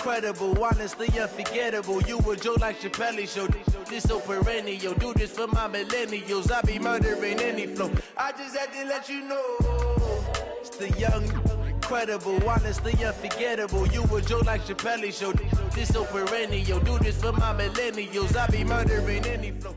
incredible, honestly unforgettable. You a Joe like Chappelle show. This so perennial. Do this for my millennials. I be murdering any flow. I just had to let you know. It's the young, incredible, honestly unforgettable. You a Joe like Chappelle show. This so perennial. Do this for my millennials. I be murdering any flow.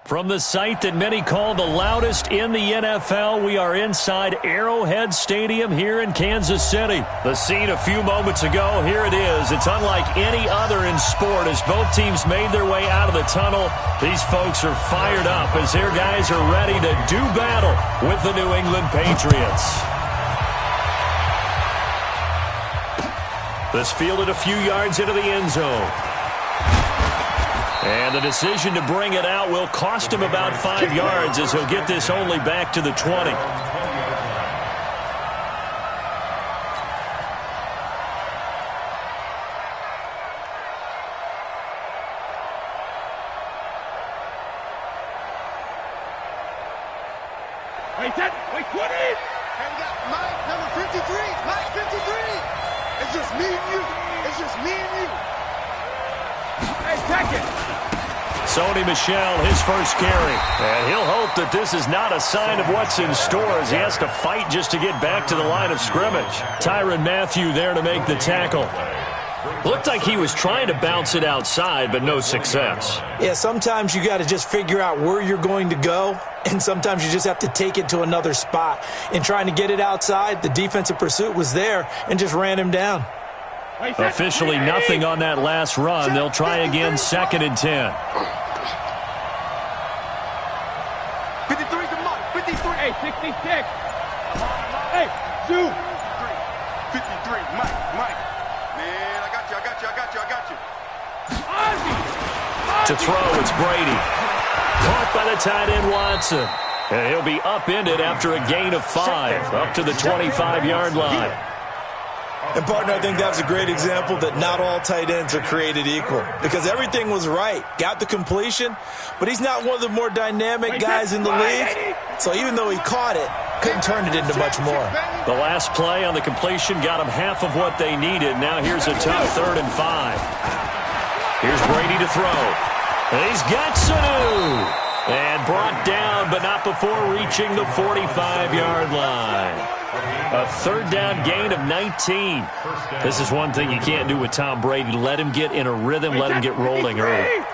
From the site that many call the loudest in the NFL, we are inside Arrowhead Stadium here in Kansas City. The scene a few moments ago, here it is. It's unlike any other in sport as both teams made their way out of the tunnel. These folks are fired up as their guys are ready to do battle with the New England Patriots. This fielded a few yards into the end zone. And the decision to bring it out will cost him about 5 yards as he'll get this only back to the 20. Wait, 20! And we got Mike, number 53. Mike, 53. It's just me and you. It's just me and you. Hey, check it. Sony Michel, his first carry. And he'll hope that this is not a sign of what's in store as he has to fight just to get back to the line of scrimmage. Tyrann Mathieu there to make the tackle. Looked like he was trying to bounce it outside, but no success. Yeah, sometimes you got to just figure out where you're going to go, and sometimes you just have to take it to another spot. In trying to get it outside, the defensive pursuit was there and just ran him down. Officially nothing on that last run. They'll try again, 2nd and 10. 53's the mark. 53. Hey, 66. Hey, shoot. 53. Mike. Man, I got you. To throw, it's Brady. Caught by the tight end, Watson. And he'll be upended after a gain of 5, up to the 25-yard line. And, partner, I think that was a great example that not all tight ends are created equal because everything was right. Got the completion, but he's not one of the more dynamic guys in the league. So even though he caught it, couldn't turn it into much more. The last play on the completion got him half of what they needed. Now here's a tough 3rd and 5. Here's Brady to throw. And he's got Sanu. And brought down, but not before reaching the 45-yard line. A 3rd down gain of 19. This is one thing you can't do with Tom Brady. Let him get in a rhythm. Let him get rolling early.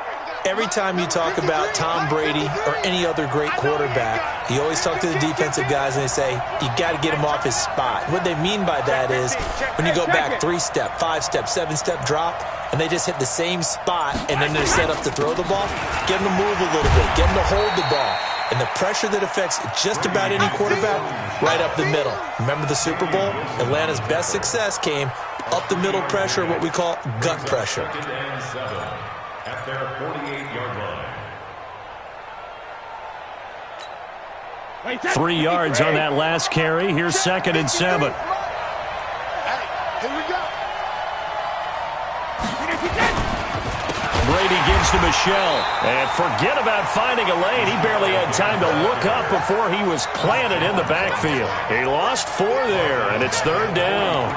Every time you talk about Tom Brady or any other great quarterback, you always talk to the defensive guys and they say, you got to get him off his spot. What they mean by that is when you go back 3-step, 5-step, 7-step drop, and they just hit the same spot and then they're set up to throw the ball, get them to move a little bit, get them to hold the ball. And the pressure that affects just about any quarterback, right up the middle. Remember the Super Bowl? Atlanta's best success came up the middle pressure, what we call gut pressure. At their 48-yard line. 3 yards on that last carry. Here's 2nd and 7. Here we go. Brady gives to Michel. And forget about finding a lane. He barely had time to look up before he was planted in the backfield. He lost 4 there, and it's 3rd down.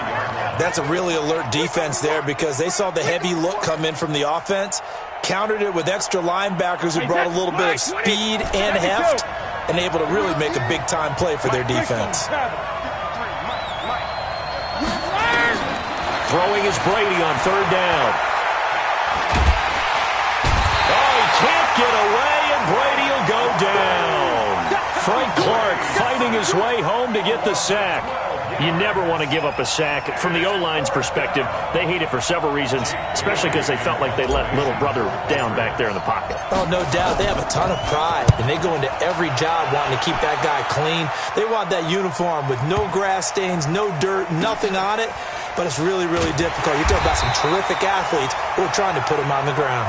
That's a really alert defense there because they saw the heavy look come in from the offense, countered it with extra linebackers who brought a little bit of speed and heft, and able to really make a big-time play for their defense. Throwing is Brady on 3rd down. Can't get away, and Brady will go down. Frank Clark fighting his way home to get the sack. You never want to give up a sack. From the O-line's perspective, they hate it for several reasons, especially because they felt like they let little brother down back there in the pocket. Oh, no doubt. They have a ton of pride, and they go into every job wanting to keep that guy clean. They want that uniform with no grass stains, no dirt, nothing on it. But it's really, really difficult. You're talking about some terrific athletes who are trying to put him on the ground.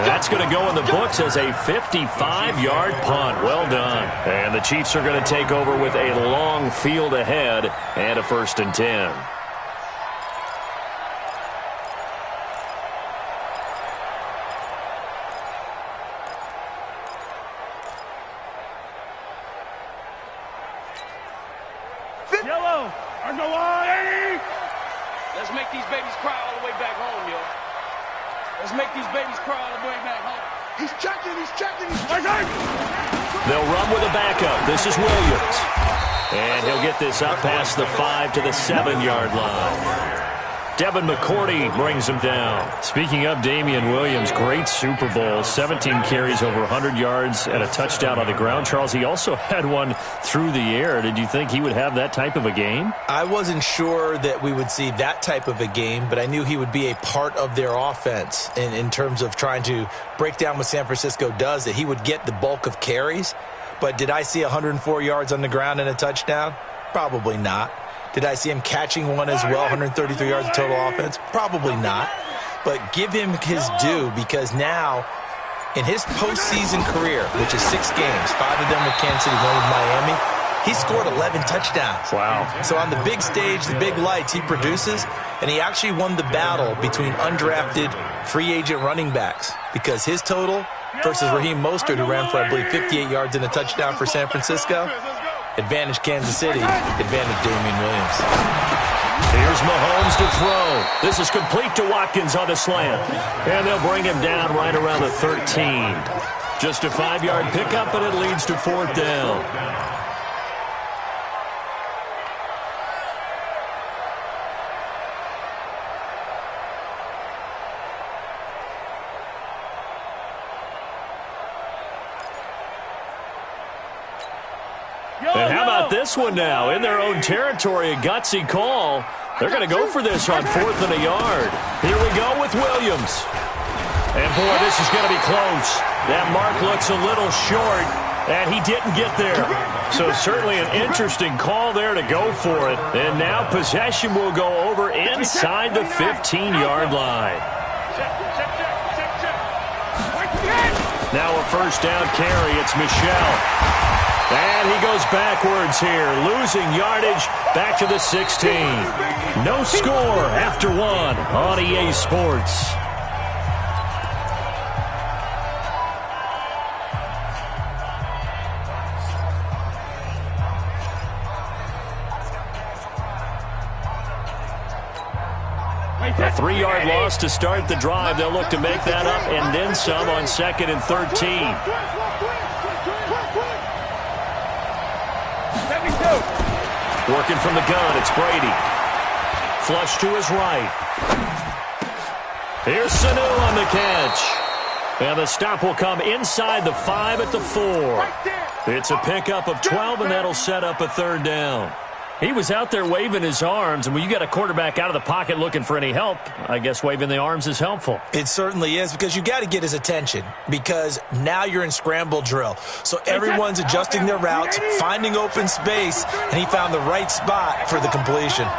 That's going to go in the books as a 55-yard punt. Well done. And the Chiefs are going to take over with a long field ahead and a 1st and 10. Yellow. On the line. Let's make these babies cry all the way back home, yo. Let's make these babies cry all the way back home. He's checking, he's checking, he's checking. They'll run with a backup. This is Williams. And he'll get this up past the 5 to the 7-yard line. Devin McCourty brings him down. Speaking of Damian Williams, great Super Bowl, 17 carries, over 100 yards, and a touchdown on the ground. Charles, he also had one through the air. Did you think he would have that type of a game? I wasn't sure that we would see that type of a game, but I knew he would be a part of their offense in terms of trying to break down what San Francisco does, that he would get the bulk of carries. But did I see 104 yards on the ground and a touchdown? Probably not. Did I see him catching one as well, 133 yards of total offense? Probably not. But give him his due, because now, in his postseason career, which is 6 games, 5 of them with Kansas City, 1 with Miami, he scored 11 touchdowns. Wow. So on the big stage, the big lights, he produces, and he actually won the battle between undrafted free agent running backs, because his total versus Raheem Mostert, who ran for, I believe, 58 yards and a touchdown for San Francisco, advantage Kansas City, advantage Damian Williams. Here's Mahomes to throw. This is complete to Watkins on the slant. And they'll bring him down right around the 13. Just a 5-yard pickup, and it leads to 4th down. And how about this one now? In their own territory, a gutsy call. They're going to go for this on 4th and a yard. Here we go with Williams. And, boy, this is going to be close. That mark looks a little short, and he didn't get there. So certainly an interesting call there to go for it. And now possession will go over inside the 15-yard line. Now a first down carry. It's Michel. And he goes backwards here, losing yardage back to the 16. No score after 1 on EA Sports. A 3-yard loss to start the drive. They'll look to make that up and then some on 2nd and 13. Working from the gun, it's Brady. Flush to his right. Here's Sanu on the catch. And the stop will come inside the 5 at the 4. It's a pickup of 12, and that'll set up a 3rd down. He was out there waving his arms, and when you got a quarterback out of the pocket looking for any help, I guess waving the arms is helpful. It certainly is, because you got to get his attention, because now you're in scramble drill. So everyone's adjusting their routes, finding open space, and he found the right spot for the completion.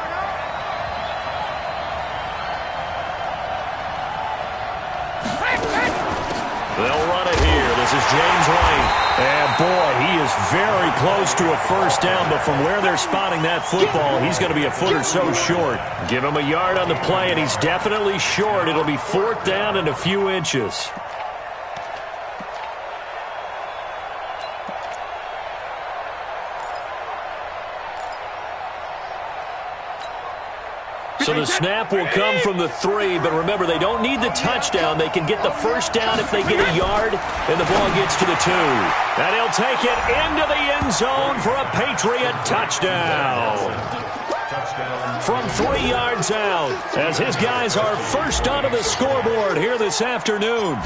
They'll run it here. This is James White. And, boy, he is very close to a first down, but from where they're spotting that football, he's going to be a foot or so short. Give him a yard on the play, and he's definitely short. It'll be 4th down and a few inches. So the snap will come from the 3, but remember, they don't need the touchdown. They can get the first down if they get a yard, and the ball gets to the 2. And he'll take it into the end zone for a Patriot touchdown. From 3 yards out, as his guys are first onto the scoreboard here this afternoon.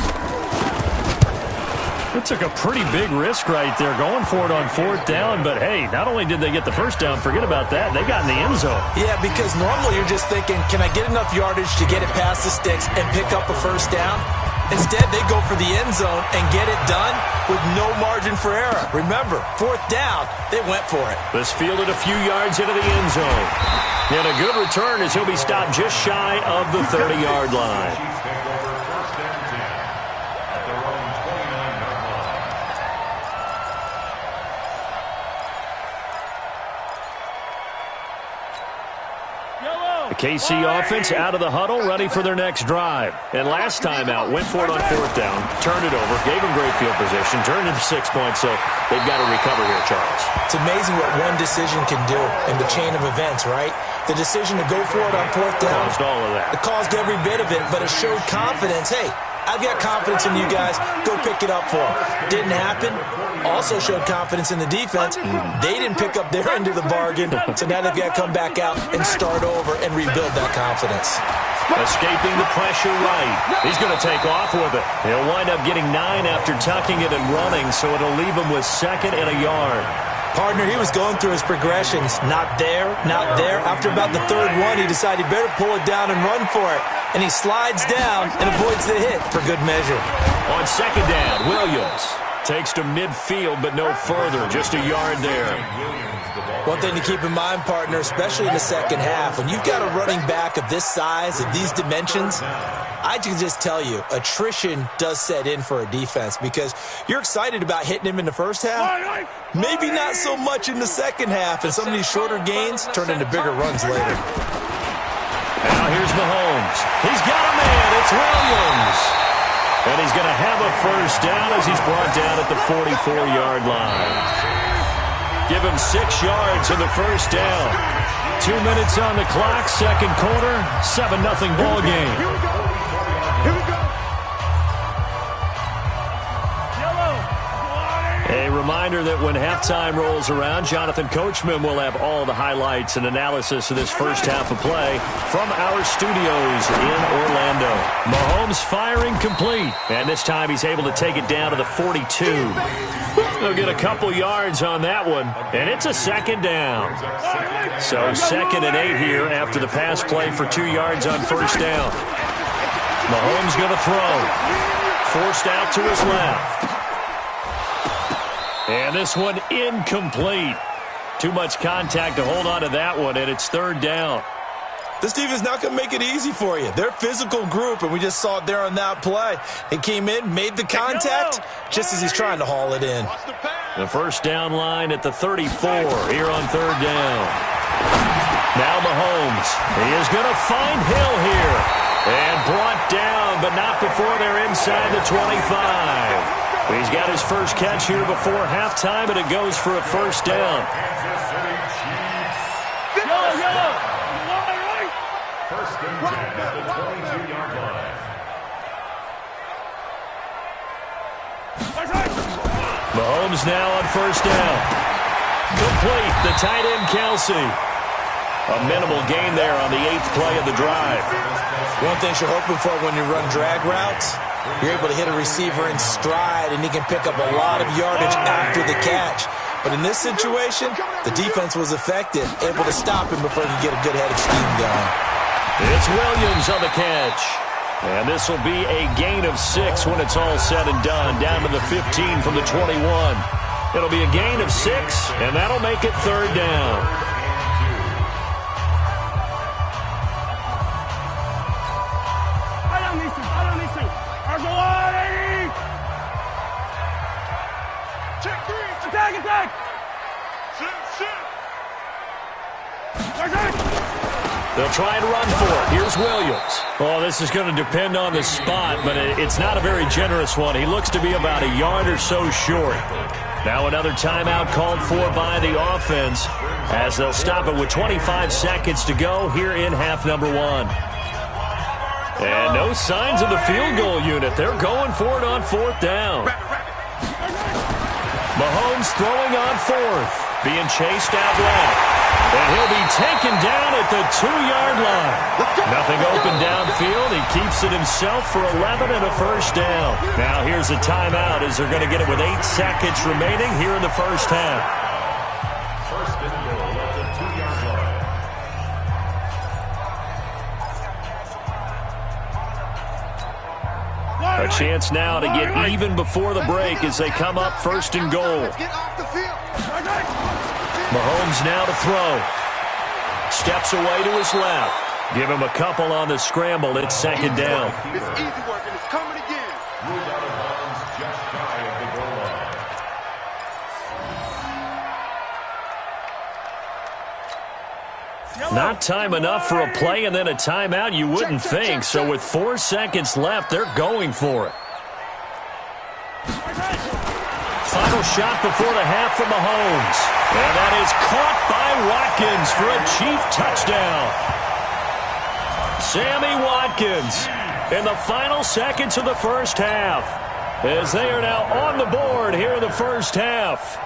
It took a pretty big risk right there going for it on 4th down, but hey, not only did they get the first down, forget about that, they got in the end zone. Yeah, because normally you're just thinking, can I get enough yardage to get it past the sticks and pick up a first down? Instead, they go for the end zone and get it done with no margin for error. Remember, 4th down, they went for it. This fielded a few yards into the end zone. And a good return as he'll be stopped just shy of the 30-yard line. The KC offense out of the huddle, ready for their next drive. And last time out, went for it on 4th down, turned it over, gave them great field position, turned into 6 points, so they've got to recover here, Charles. It's amazing what one decision can do in the chain of events, right? The decision to go for it on 4th down. Caused all of that. It caused every bit of it, but it showed confidence. Hey, I've got confidence in you guys. Go pick it up for them. Didn't happen. Also showed confidence in the defense. They didn't pick up their end of the bargain, so now they've got to come back out and start over and rebuild that confidence. Escaping the pressure right. He's going to take off with it. He'll wind up getting 9 after tucking it and running, so it'll leave him with 2nd and a yard. Partner, he was going through his progressions. Not there, not there. After about the 3rd one, he decided he better pull it down and run for it. And he slides down and avoids the hit for good measure. On 2nd down, Williams takes to midfield, but no further. Just a yard there. One thing to keep in mind, partner, especially in the second half, when you've got a running back of this size, of these dimensions, I can just tell you, attrition does set in for a defense because you're excited about hitting him in the first half. Maybe not so much in the second half, and some of these shorter gains turn into bigger runs later. Now here's Mahomes. He's got a man. It's Williams. And he's going to have a first down as he's brought down at the 44-yard line. Give him 6 yards in the first down. 2 minutes on the clock, second quarter, 7-0 ball game. Here we go. A reminder that when halftime rolls around, Jonathan Coachman will have all the highlights and analysis of this first half of play from our studios in Orlando. Mahomes firing complete, and this time he's able to take it down to the 42. They'll get a couple yards on that one, and it's a 2nd down. So 2nd and 8 here after the pass play for 2 yards on first down. Mahomes going to throw. Forced out to his left. And this one incomplete. Too much contact to hold on to that one, and it's 3rd down. This defense not going to make it easy for you. They're a physical group, and we just saw it there on that play. He came in, made the contact, just as he's trying to haul it in. The first down line at the 34 here on 3rd down. Now Mahomes. He is going to find Hill here. And brought down, but not before they're inside the 25. He's got his first catch here before halftime, and it goes for a first down. First and 10 at the 22-yard line. Mahomes now on first down. Complete, the tight end Kelsey. A minimal gain there on the 8th play of the drive. One thing you're hoping for when you run drag routes, you're able to hit a receiver in stride, and he can pick up a lot of yardage after the catch. But in this situation, the defense was effective, able to stop him before he could get a good head of steam going. It's Williams on the catch. And this will be a gain of 6 when it's all said and done, down to the 15 from the 21. It'll be a gain of 6, and that'll make it 3rd down. Attack! They'll try and run for it. Here's Williams. Oh, this is going to depend on the spot, but it's not a very generous one. He looks to be about a yard or so short. Now another timeout called for by the offense as they'll stop it with 25 seconds to go here in half number 1. And no signs of the field goal unit. They're going for it on 4th down. Mahomes throwing on 4th, being chased out left. And he'll be taken down at the 2-yard line. Nothing open downfield. He keeps it himself for 11 and a first down. Now here's a timeout as they're going to get it with 8 seconds remaining here in the first half. First and goal at the 2-yard line. A chance now to get even before the break as they come up 1st and goal. Mahomes now to throw. Steps away to his left. Give him a couple on the scramble. It's 2nd down. It's easy work, and it's coming again. Ruled out of bounds just shy of the goal line. Not time enough for a play and then a timeout, you wouldn't think. So with 4 seconds left, they're going for it. Final shot before the half from Mahomes. And that is caught by Watkins for a Chief touchdown. Sammy Watkins in the final seconds of the first half, as they are now on the board here in the first half.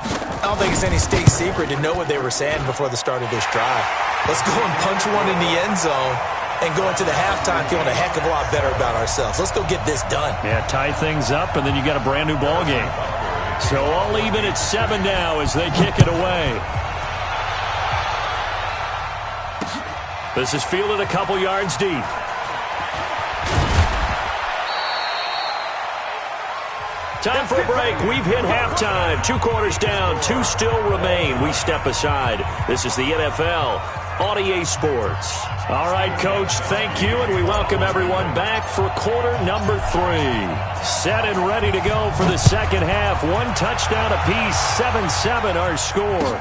I don't think it's any state secret to know what they were saying before the start of this drive. Let's go and punch one in the end zone and go into the halftime feeling a heck of a lot better about ourselves. Let's go get this done. Yeah, tie things up, and then you got a brand-new ball game. So all even at 7 now as they kick it away. This is fielded a couple yards deep. Time for a break. We've hit halftime. 2 quarters down. 2 still remain. We step aside. This is the NFL on EA Sports. All right, Coach, thank you, and we welcome everyone back for quarter number 3. Set and ready to go for the second half. 1 touchdown apiece, 7-7 our score.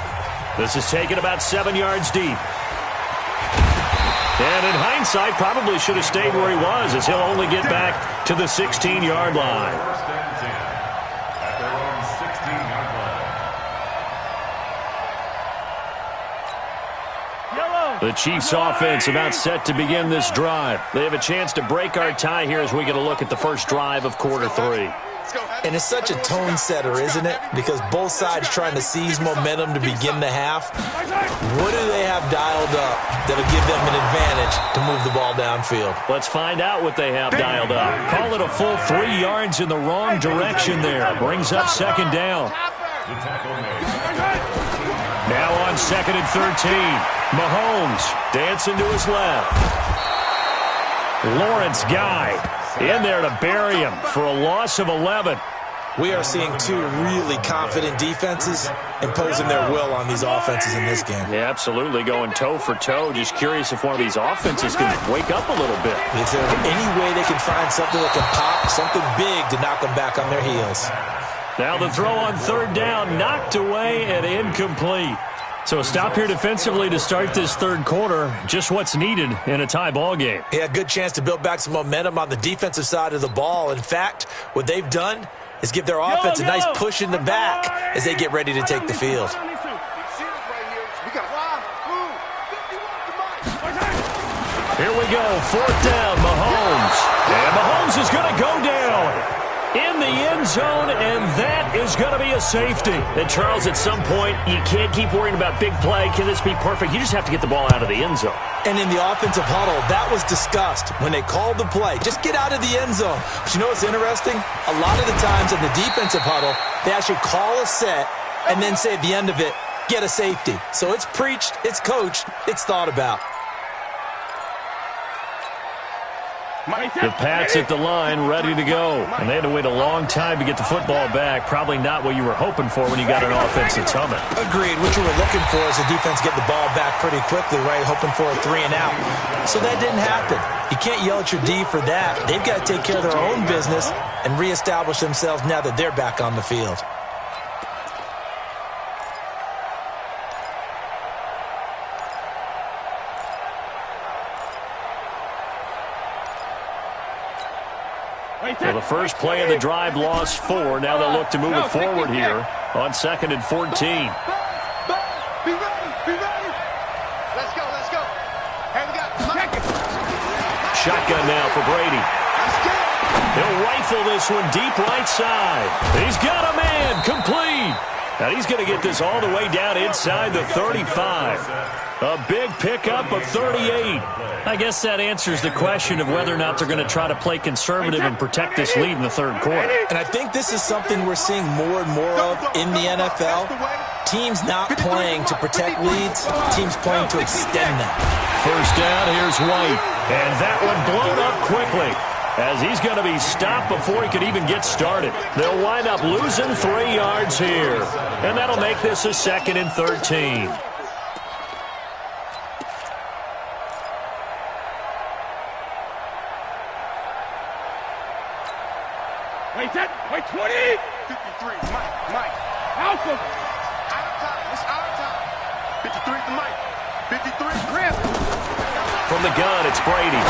This is taken about 7 yards deep. And in hindsight, probably should have stayed where he was, as he'll only get back to the 16-yard line. The Chiefs offense about set to begin this drive. They have a chance to break our tie here as we get a look at the first drive of quarter 3. And it's such a tone setter, isn't it? Because both sides trying to seize momentum to begin the half. What do they have dialed up that'll give them an advantage to move the ball downfield? Let's find out what they have dialed up. Call it a full 3 yards in the wrong direction there. Brings up second down. Now on 2nd and 13. Mahomes dancing to his left. Lawrence Guy in there to bury him for a loss of 11. We are seeing 2 really confident defenses imposing their will on these offenses in this game. Yeah, absolutely, going toe for toe. Just curious if one of these offenses can wake up a little bit. Is there any way they can find something that can pop, something big to knock them back on their heels? Now the throw on 3rd down, knocked away and incomplete. So a stop here defensively to start this 3rd quarter. Just what's needed in a tie ball game. Yeah, good chance to build back some momentum on the defensive side of the ball. In fact, what they've done is give their offense a nice push in the back as they get ready to take the field. Here we go, 4th down, Mahomes. And Mahomes is going to go down in the end zone, and that is going to be a safety. And, Charles, at some point, you can't keep worrying about big play. Can this be perfect? You just have to get the ball out of the end zone. And in the offensive huddle, that was discussed when they called the play. Just get out of the end zone. But you know what's interesting? A lot of the times in the defensive huddle, they actually call a set and then say at the end of it, get a safety. So it's preached, it's coached, it's thought about. The Pats at the line, ready to go. And they had to wait a long time to get the football back. Probably not what you were hoping for when you got an offense that's humming. Agreed. What you were looking for is the defense get the ball back pretty quickly, right? Hoping for a 3 and out. So that didn't happen. You can't yell at your D for that. They've got to take care of their own business and reestablish themselves now that they're back on the field. So the first play of the drive lost 4. Now they'll look to move it forward here on 2nd and 14. Be ready. Let's go. Shotgun now for Brady. He'll rifle this one deep right side. He's got a man, complete. Now he's going to get this all the way down inside the 35. A big pickup of 38. I guess that answers the question of whether or not they're going to try to play conservative and protect this lead in the 3rd quarter. And I think this is something we're seeing more and more of in the NFL. Teams not playing to protect leads, teams playing to extend them. First down, here's White. And that one blown up quickly, as he's going to be stopped before he could even get started. They'll wind up losing 3 yards here. And that'll make this a 2nd and 13. Wait, 20. 53, Mike. Alpha. Out of time. It's out of time. 53 to Mike. 53 grip. From the gun, it's Brady.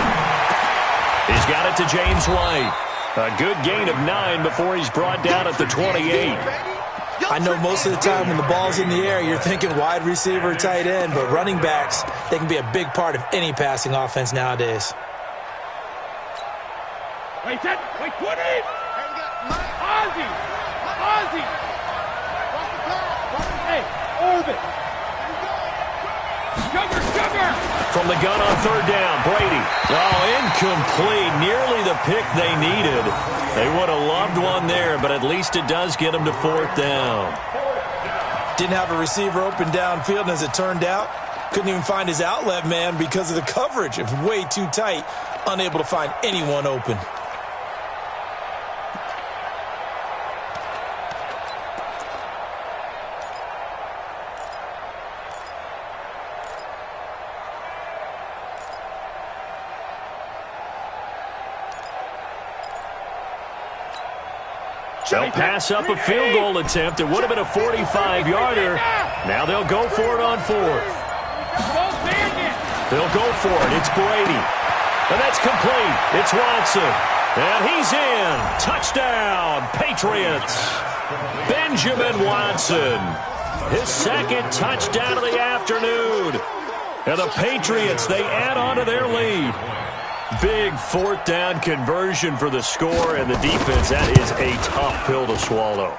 He's got it to James White. A good gain of 9 before he's brought down at the 28. I know most of the time when the ball's in the air, you're thinking wide receiver, tight end, but running backs, they can be a big part of any passing offense nowadays. Wait, put it! Ozzy! Hey, orbit! Sugar! From the gun on third down, Brady. Oh, incomplete. Nearly the pick they needed. They would have loved one there, but at least it does get them to fourth down. Didn't have a receiver open downfield, and as it turned out, couldn't even find his outlet man because of the coverage. It was way too tight, unable to find anyone open. They'll pass up a field goal attempt. It would have been a 45-yarder. Now they'll go for it on fourth. They'll go for it. It's Brady. And that's complete. It's Watson. And he's in. Touchdown, Patriots. Benjamin Watson. His second touchdown of the afternoon. And the Patriots, they add on to their lead. Big fourth down conversion for the score, and the defense, that is a tough pill to swallow.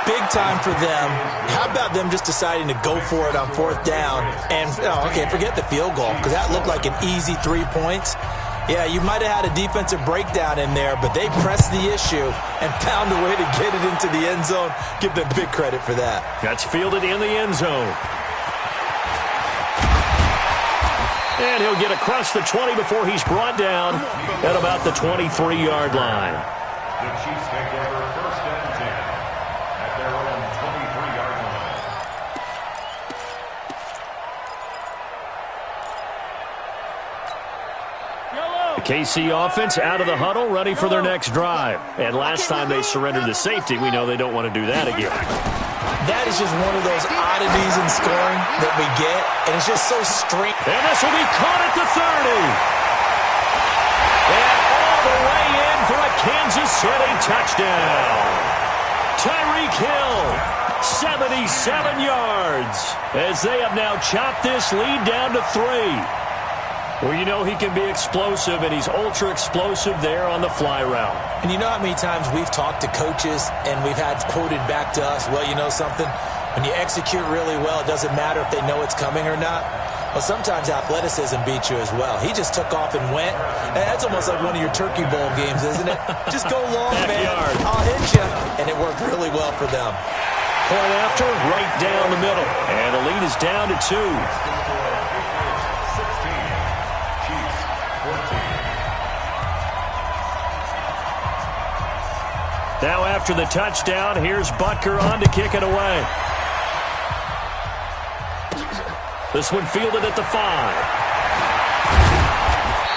Big time for them. How about them just deciding to go for it on fourth down? And, forget the field goal, because that looked like an easy 3 points. Yeah, you might have had a defensive breakdown in there, but they pressed the issue and found a way to get it into the end zone. Give them big credit for that. That's fielded in the end zone. And he'll get across the 20 before he's brought down at about the 23-yard line. The Chiefs take over first and 10 at their own 23-yard line. The KC offense out of the huddle, ready for their next drive. And last time they surrendered the safety, we know they don't want to do that again. That is just one of those oddities in scoring that we get, and it's just so strange. And this will be caught at the 30. And all the way in for a Kansas City touchdown. Tyreek Hill, 77 yards, as they have now chopped this lead down to 3. Well, you know he can be explosive, and he's ultra-explosive there on the fly route. And you know how many times we've talked to coaches and we've had quoted back to us, well, you know something? When you execute really well, it doesn't matter if they know it's coming or not. Well, sometimes athleticism beats you as well. He just took off and went. And that's almost like one of your Turkey Bowl games, isn't it? Just go long, man. I'll hit you. And it worked really well for them. Point after, right down the middle. And the lead is down to 2. Now after the touchdown, here's Butker on to kick it away. This one fielded at the 5.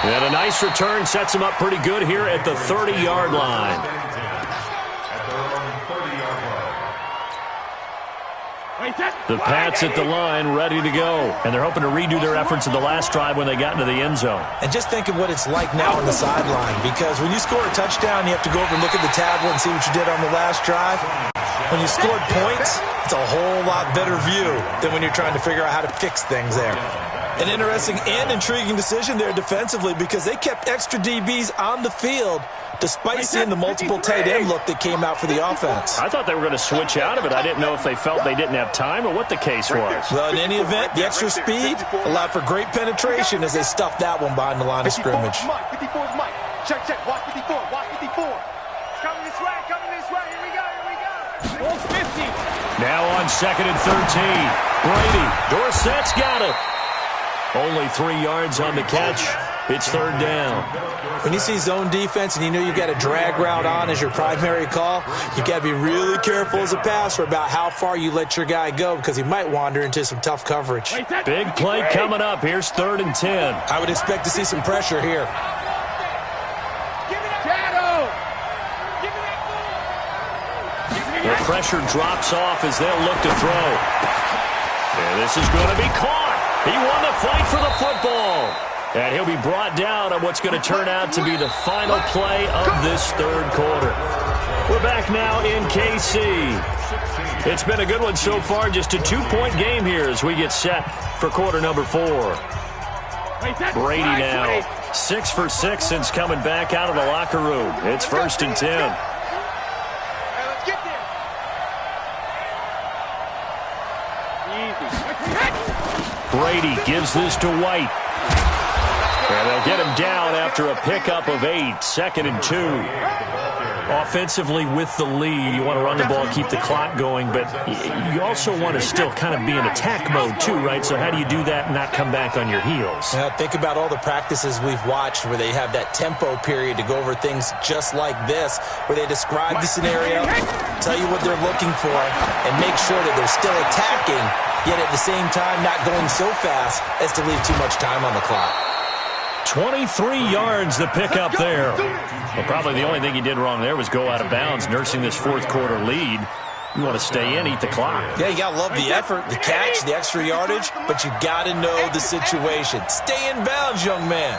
And a nice return sets him up pretty good here at the 30-yard line. The Pats at the line, ready to go. And they're hoping to redo their efforts in the last drive when they got into the end zone. And just think of what it's like now on the sideline, because when you score a touchdown, you have to go over and look at the tablet and see what you did on the last drive. When you scored points, it's a whole lot better view than when you're trying to figure out how to fix things there. An interesting and intriguing decision there defensively, because they kept extra DBs on the field despite seeing the multiple tight end look that came out for the offense. I thought they were going to switch out of it. I didn't know if they felt they didn't have time or what the case was. Well, in any event, the extra speed allowed for great penetration as they stuffed that one behind the line of scrimmage. 54 is Mike. Check. Watch 54. Coming this way. Here we go. 50. Now on 2nd and 13. Brady. Dorsett's got it. Only 3 yards on the catch. It's 3rd down. When you see zone defense and you know you've got a drag route on as your primary call, you've got to be really careful as a passer about how far you let your guy go, because he might wander into some tough coverage. Big play coming up. Here's 3rd and 10. I would expect to see some pressure here. The pressure drops off as they'll look to throw. And this is going to be caught. He won the fight for the football. And he'll be brought down on what's going to turn out to be the final play of this third quarter. We're back now in KC. It's been a good one so far. Just a 2-point game here as we get set for quarter number 4. Brady now 6 for 6 since coming back out of the locker room. It's 1st and 10. Brady gives this to White. And they'll get him down after a pickup of 8. 2nd and 2. Offensively with the lead, you want to run the ball, keep the clock going, but you also want to still kind of be in attack mode too, right? So how do you do that and not come back on your heels? Now, think about all the practices we've watched where they have that tempo period to go over things just like this, where they describe the scenario, tell you what they're looking for, and make sure that they're still attacking, yet at the same time not going so fast as to leave too much time on the clock. 23 yards the pick up there. Well, probably the only thing he did wrong there was go out of bounds, nursing this fourth quarter lead. You want to stay in, eat the clock. Yeah, you got to love the effort, the catch, the extra yardage, but you got to know the situation. Stay in bounds, young man.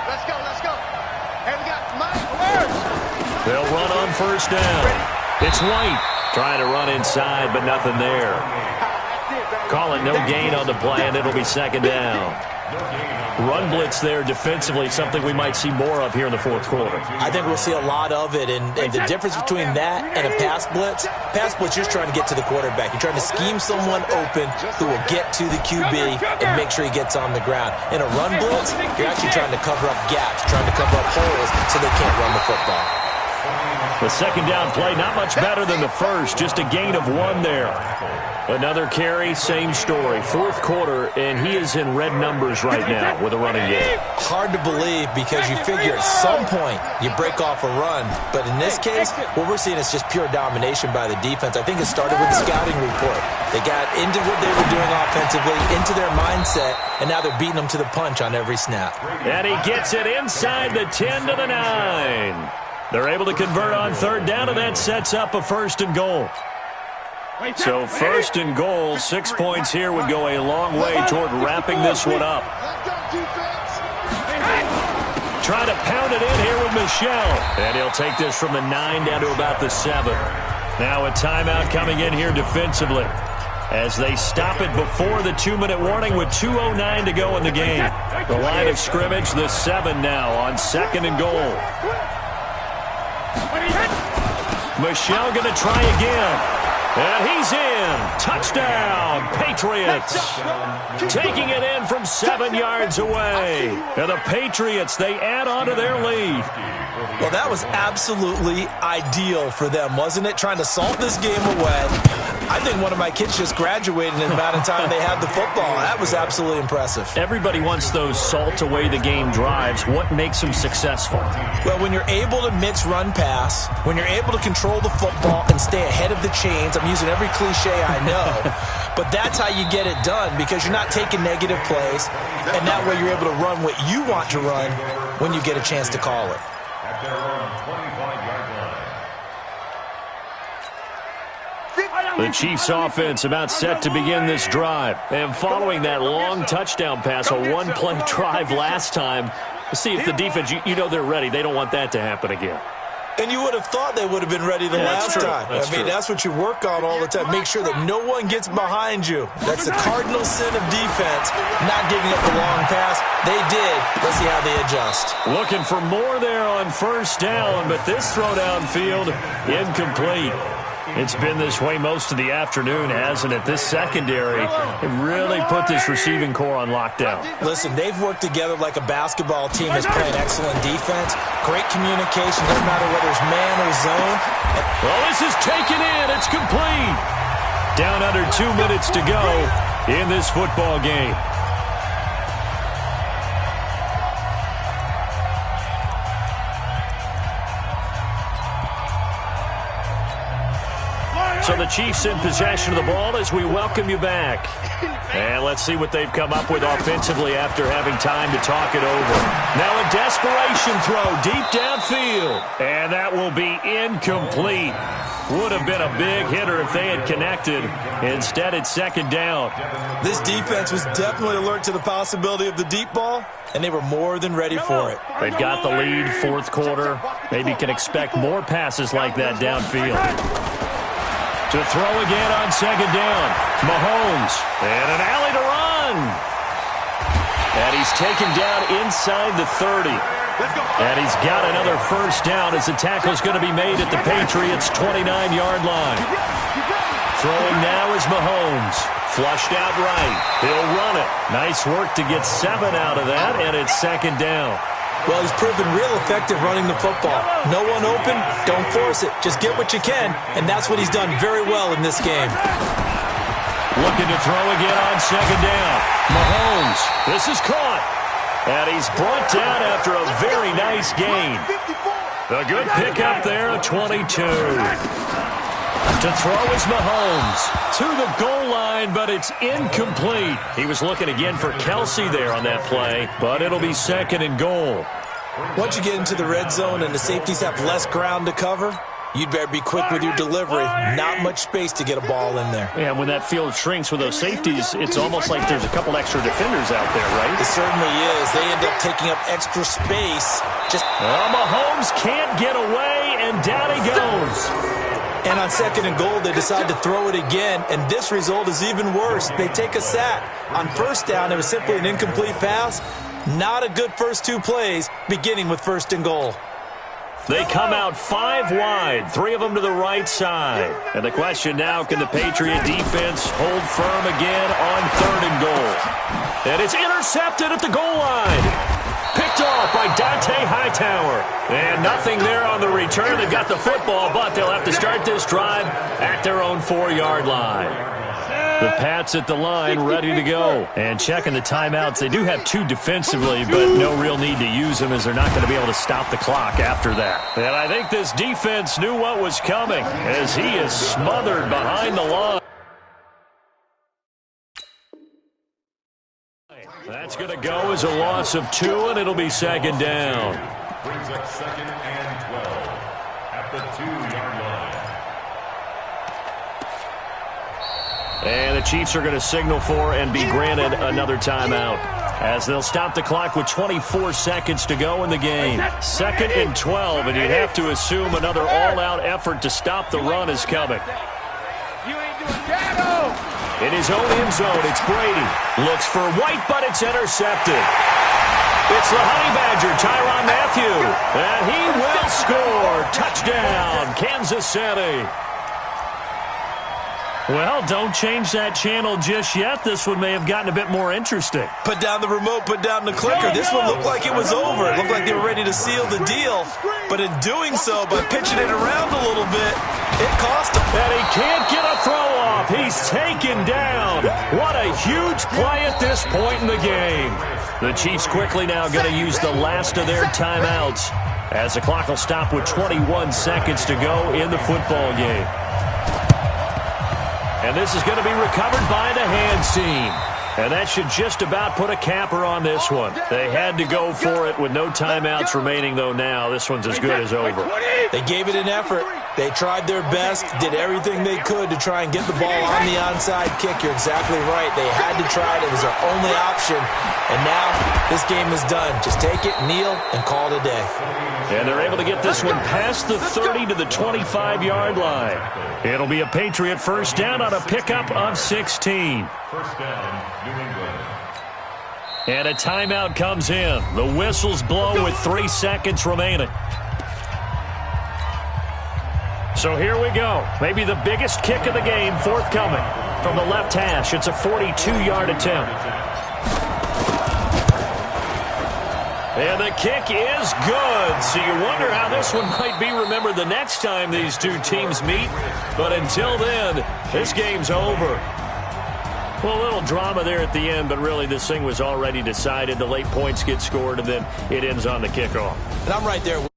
Let's go, let's go. Hey, we got Mike. They'll run on 1st down. It's White trying to run inside, but nothing there. Calling no gain on the play, and it'll be 2nd down. Run blitz there defensively, something we might see more of here in the fourth quarter. I think we'll see a lot of it, and the difference between that and a pass blitz, you're trying to get to the quarterback. You're trying to scheme someone open who will get to the QB and make sure he gets on the ground. In a run blitz, you're actually trying to cover up gaps, trying to cover up holes so they can't run the football. The 2nd down play, not much better than the first, just a gain of 1 there. Another carry, same story. Fourth quarter, and he is in red numbers right now with a running game. Hard to believe because you figure at some point you break off a run. But in this case, what we're seeing is just pure domination by the defense. I think it started with the scouting report. They got into what they were doing offensively, into their mindset, and now they're beating them to the punch on every snap. And he gets it inside the 10 to the 9. They're able to convert on 3rd down, and that sets up a 1st and goal. So 1st and goal, 6 points here would go a long way toward wrapping this one up. Try to pound it in here with Michel. And he'll take this from the 9 down to about the 7. Now a timeout coming in here defensively as they stop it before the 2-minute warning with 2:09 to go in the game. The line of scrimmage, the 7 now on 2nd and goal. Michel going to try again. And he's in. Touchdown, Patriots. Taking it in from 7 yards away. And the Patriots, they add on to their lead. Well, that was absolutely ideal for them, wasn't it? Trying to salt this game away. I think one of my kids just graduated in the amount of time they had the football. That was absolutely impressive. Everybody wants those salt away the game drives. What makes them successful? Well, when you're able to mix run pass, when you're able to control the football and stay ahead of the chains, I'm using every cliche I know, but that's how you get it done because you're not taking negative plays, and that way you're able to run what you want to run when you get a chance to call it. At their own 25-yard line. The Chiefs offense about set to begin this drive. And following that long touchdown pass, a one-play drive last time, see if the defense, you know they're ready. They don't want that to happen again. And you would have thought they would have been ready the last time. That's what you work on all the time. Make sure that no one gets behind you. That's the cardinal sin of defense, not giving up the long pass. They did. Let's see how they adjust. Looking for more there on 1st down, but this throw downfield incomplete. It's been this way most of the afternoon, hasn't it? This secondary, it really put this receiving core on lockdown. Listen, they've worked together like a basketball team that's playing excellent defense. Great communication, doesn't matter whether it's man or zone. Well, this is taken in. It's complete. Down under 2 minutes to go in this football game. So the Chiefs in possession of the ball as we welcome you back. And let's see what they've come up with offensively after having time to talk it over. Now a desperation throw deep downfield. And that will be incomplete. Would have been a big hitter if they had connected. Instead, it's second down. This defense was definitely alert to the possibility of the deep ball, and they were more than ready for it. They've got the lead, fourth quarter. Maybe can expect more passes like that downfield. To throw again on second down. Mahomes. And an alley to run. And he's taken down inside the 30. And he's got another first down as the tackle's going to be made at the Patriots' 29-yard line. Throwing now is Mahomes. Flushed out right. He'll run it. Nice work to get 7 out of that, and it's second down. Well, he's proven real effective running the football. No one open, don't force it. Just get what you can, and that's what he's done very well in this game. Looking to throw again on second down. Mahomes. This is caught. And he's brought down after a very nice gain. A good pickup there, a 22. To throw is Mahomes. To the goal line, but it's incomplete. He was looking again for Kelsey there on that play, but it'll be second and goal. Once you get into the red zone and the safeties have less ground to cover, you'd better be quick with your delivery. Not much space to get a ball in there. Yeah, when that field shrinks with those safeties, it's almost like there's a couple extra defenders out there, right? It certainly is. They end up taking up extra space. Mahomes can't get away, and down he goes. And on second and goal, they decide to throw it again, and this result is even worse. They take a sack. On first down, it was simply an incomplete pass. Not a good first 2 plays, beginning with first and goal. They come out 5 wide, 3 of them to the right side. And the question now, can the Patriot defense hold firm again on third and goal? And it's intercepted at the goal line. Picked off by Dante Hightower. And nothing there on the return. They've got the football, but they'll have to start this drive at their own 4-yard line. The Pats at the line, ready to go. And checking the timeouts. They do have 2 defensively, but no real need to use them as they're not going to be able to stop the clock after that. And I think this defense knew what was coming as he is smothered behind the line. That's going to go as a loss of 2, and it'll be second down. Brings up second and 12 at the 2-yard line. And the Chiefs are going to signal for and be granted another timeout as they'll stop the clock with 24 seconds to go in the game. Second and 12, and you'd have to assume another all-out effort to stop the run is coming. In his own end zone, it's Brady. Looks for White, but it's intercepted. It's the Honey Badger, Tyrann Mathieu. And he will score. Touchdown, Kansas City. Well, don't change that channel just yet. This one may have gotten a bit more interesting. Put down the remote, put down the clicker. This one looked like it was over. It looked like they were ready to seal the deal. But in doing so, by pitching it around a little bit, it cost him. And he can't get a throw off. He's taken down. What a huge play at this point in the game. The Chiefs quickly now going to use the last of their timeouts as the clock will stop with 21 seconds to go in the football game. And this is going to be recovered by the hands team. And that should just about put a capper on this one. They had to go for it with no timeouts remaining, though now. This one's as good as over. They gave it an effort. They tried their best, did everything they could to try and get the ball on the onside kick. You're exactly right. They had to try it. It was their only option. And now this game is done. Just take it, kneel, and call it a day. And they're able to get this one past the 30 to the 25-yard line. It'll be a Patriot first down on a pickup of 16. First down, New England. And a timeout comes in. The whistles blow with 3 seconds remaining. So here we go. Maybe the biggest kick of the game forthcoming. From the left hash, it's a 42-yard attempt. And the kick is good. So you wonder how this one might be remembered the next time these two teams meet. But until then, this game's over. Well, a little drama there at the end, but really this thing was already decided. The late points get scored, and then it ends on the kickoff. And I'm right there with